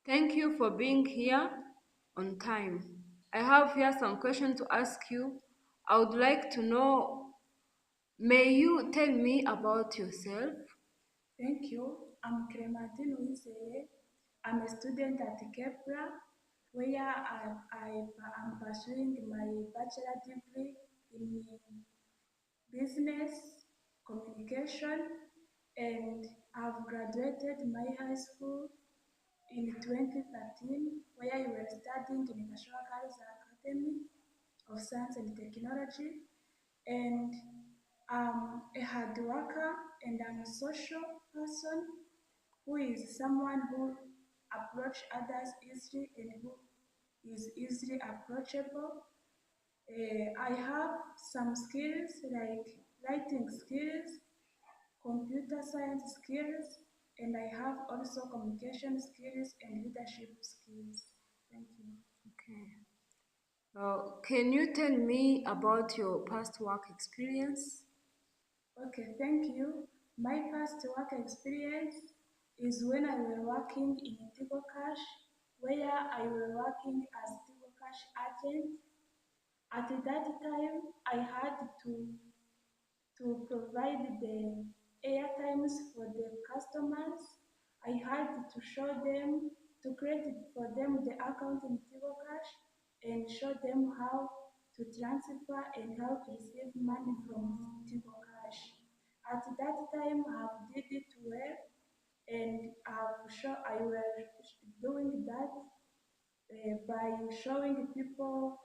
Thank you for being here on time. I have here some questions to ask you. I would like to know, may you tell me about yourself? Thank you. I'm Clementine Wizeye. I'm a student at Kepler, where I am pursuing my bachelor degree in business communication, and I've graduated my high school in 2013, where I was studying in National Girls Academy of Science and Technology, and I'm a hard worker and I'm a social person who is someone who approach others easily and who is easily approachable. I have some skills like writing skills, computer science skills, and I have also communication skills and leadership skills. Thank you. Okay. Can you tell me about your past work experience? Okay, thank you. My past work experience is when I was working in Tigo Cash, where I was working as Tigo Cash agent. At that time, I had to provide the airtimes for the customers. I had to show them, to create for them the account in Tigo Cash and show them how to transfer and how to receive money from Tigo Cash. At that time, I did it well, and I was doing that by showing people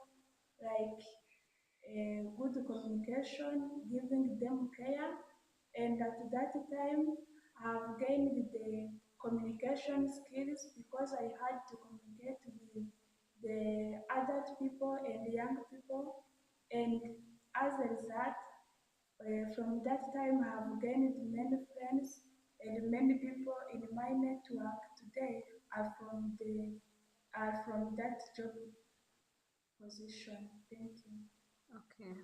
like good communication, giving them care, and at that time, I've gained the communication skills because I had to communicate with the adult people and young people, and as a result, from that time, I have gained many friends and many people in my network today are from that job position. Thank you. Okay.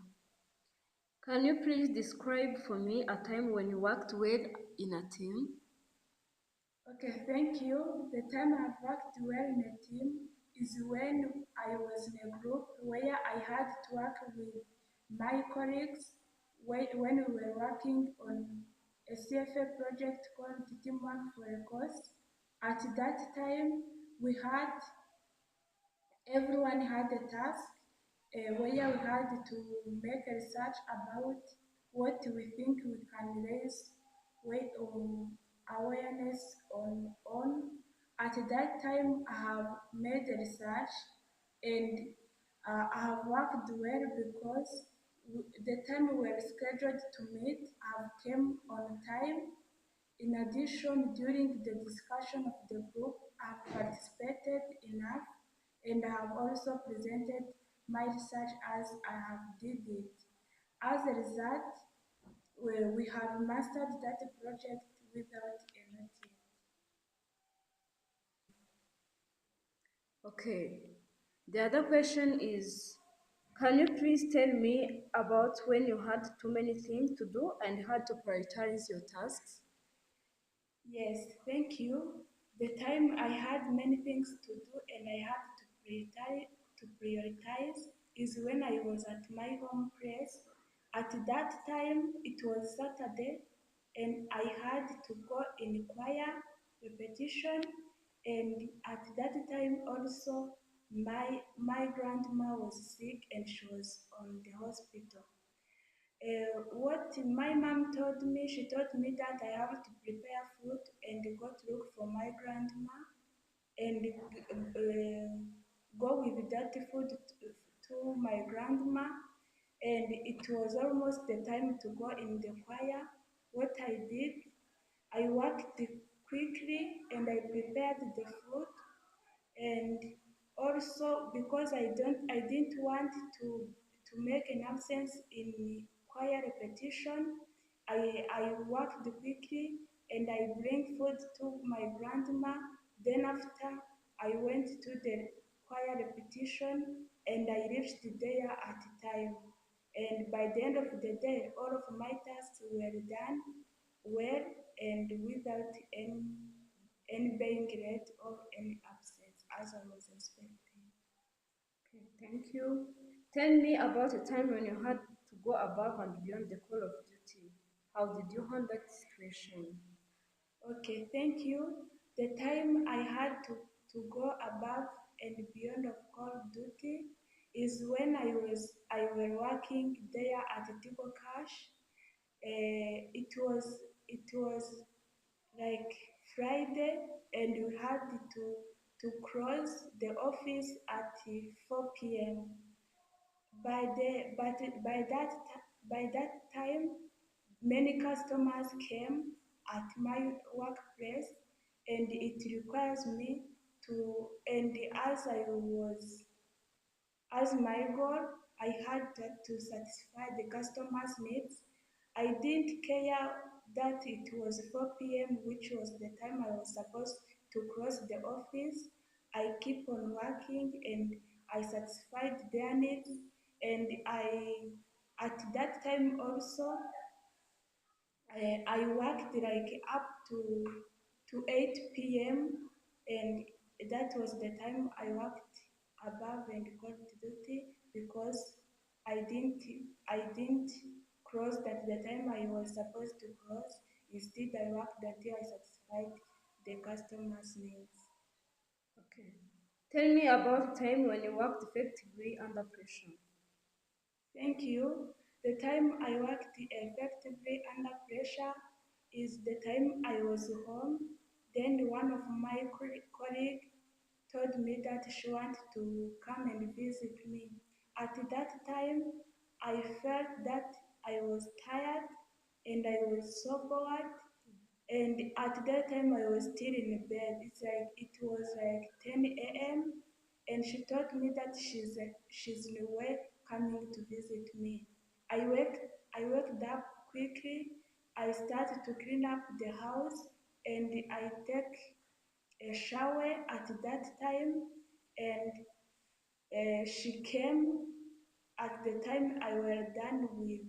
Can you please describe for me a time when you worked well in a team? Okay, thank you. The time I've worked well in a team is when I was in a group where I had to work with my colleagues when we were working on a CFA project called Teamwork for a Cause. At that time, we had everyone had a task where we had to make a research about what we think we can raise weight awareness on. At that time, I have made a research and I have worked well because the time we were scheduled to meet, I have came on time. In addition, during the discussion of the group, I have participated enough and I have also presented my research as I have did it. As a result, we have mastered that project without any team. Okay. The other question is, can you please tell me about when you had too many things to do and had to prioritize your tasks? Yes, thank you. The time I had many things to do and I had to prioritize is when I was at my home place. At that time, it was Saturday, and I had to go in choir repetition. And at that time, also, my grandma was sick and she was on the hospital. What my mom told me, she told me that I have to prepare food and go to look for my grandma and go with that food to my grandma. And it was almost the time to go in the choir. What I did, I worked quickly and I prepared the food, and also because I didn't want to make an absence in choir repetition, I worked quickly and I bring food to my grandma. Then after I went to the choir repetition and I reached there at time. And by the end of the day, all of my tasks were done well and without any being late or any absence as I was expecting. Okay, thank you. Tell me about a time when you had to go above and beyond the call of duty. How did you handle that situation? Okay, thank you. The time I had to go above and beyond of call of duty is when I were working there at Tigo Cash. It was like Friday, and we had to cross the office at 4 p.m. By that time, many customers came at my workplace, and it requires me to. And as my goal, I had to satisfy the customers' needs. I didn't care that it was 4 p.m., which was the time I was supposed to close the office. I keep on working and I satisfied their needs. And at that time also, I worked like up to 8 p.m. and that was the time I worked above and got duty because I didn't cross at the time I was supposed to cross. Instead, I worked until I satisfied the customers' needs. Okay. Tell me about a time when you worked effectively under pressure. Thank you. The time I worked effectively under pressure is the time I was home. Then one of my colleagues told me that she wanted to come and visit me. At that time, I felt that I was tired and I was so bored. And at that time, I was still in bed. It was like 10 a.m. And she told me that she's in a way coming to visit me. I waked I waked up quickly. I started to clean up the house and I take a shower at that time. And she came at the time I were done with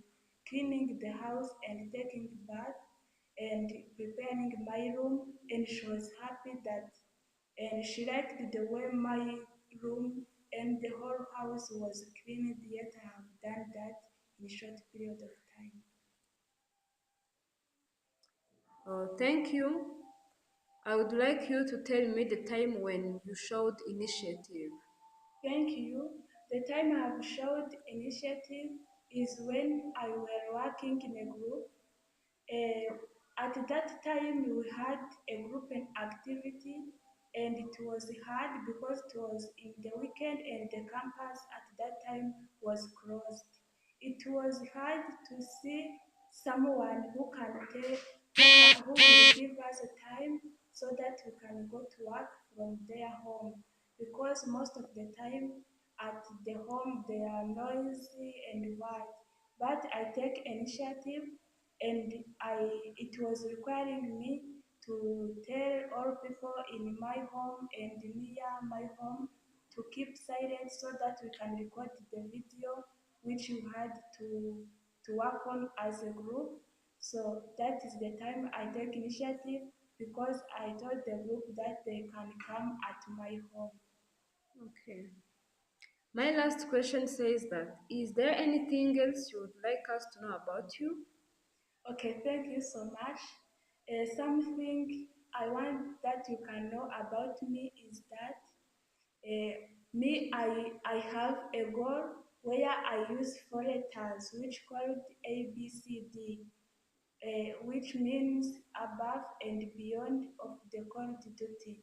cleaning the house and taking bath and preparing my room, and she was happy that and she liked the way my room and the whole house was cleaned, yet I have done that in a short period of time. Thank you. I would like you to tell me the time when you showed initiative. Thank you. The time I have showed initiative is when I were working in a group. At that time, we had a group and activity, and it was hard because it was in the weekend and the campus at that time was closed. It was hard to see someone who who will give us a time so that we can go to work from their home because most of the time at the home they are noisy and what. But I take initiative and it was requiring me to tell all people in my home and near my home to keep silent so that we can record the video which you had to work on as a group. So that is the time I take initiative because I told the group that they can come at my home. Okay. My last question says that is there anything else you would like us to know about you? Okay, thank you so much. Something I want that you can know about me is that I have a goal where I use four letters, which called ABCD, which means above and beyond of the call duty.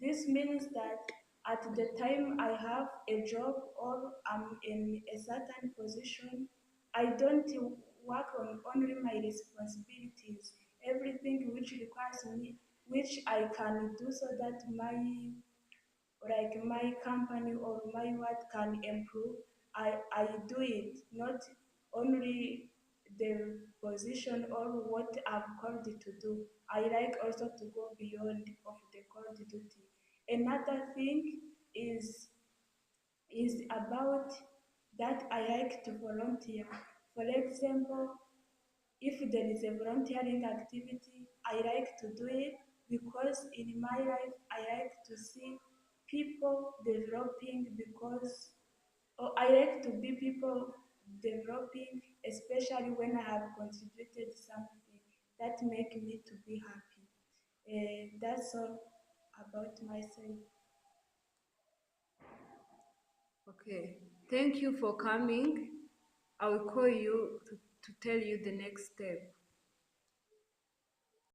This means that at the time I have a job or I'm in a certain position, I don't work on only my responsibilities, everything which requires me, which I can do so that my company or my work can improve, I do it, not only the position or what I'm called to do. I like also to go beyond of the called duty. Another thing is about that I like to volunteer. For example, if there is a volunteering activity, I like to do it because in my life I like to see people developing because I like to be people developing, especially when I have contributed something that make me to be happy. That's all about myself. Okay. Thank you for coming. I will call you to tell you the next step.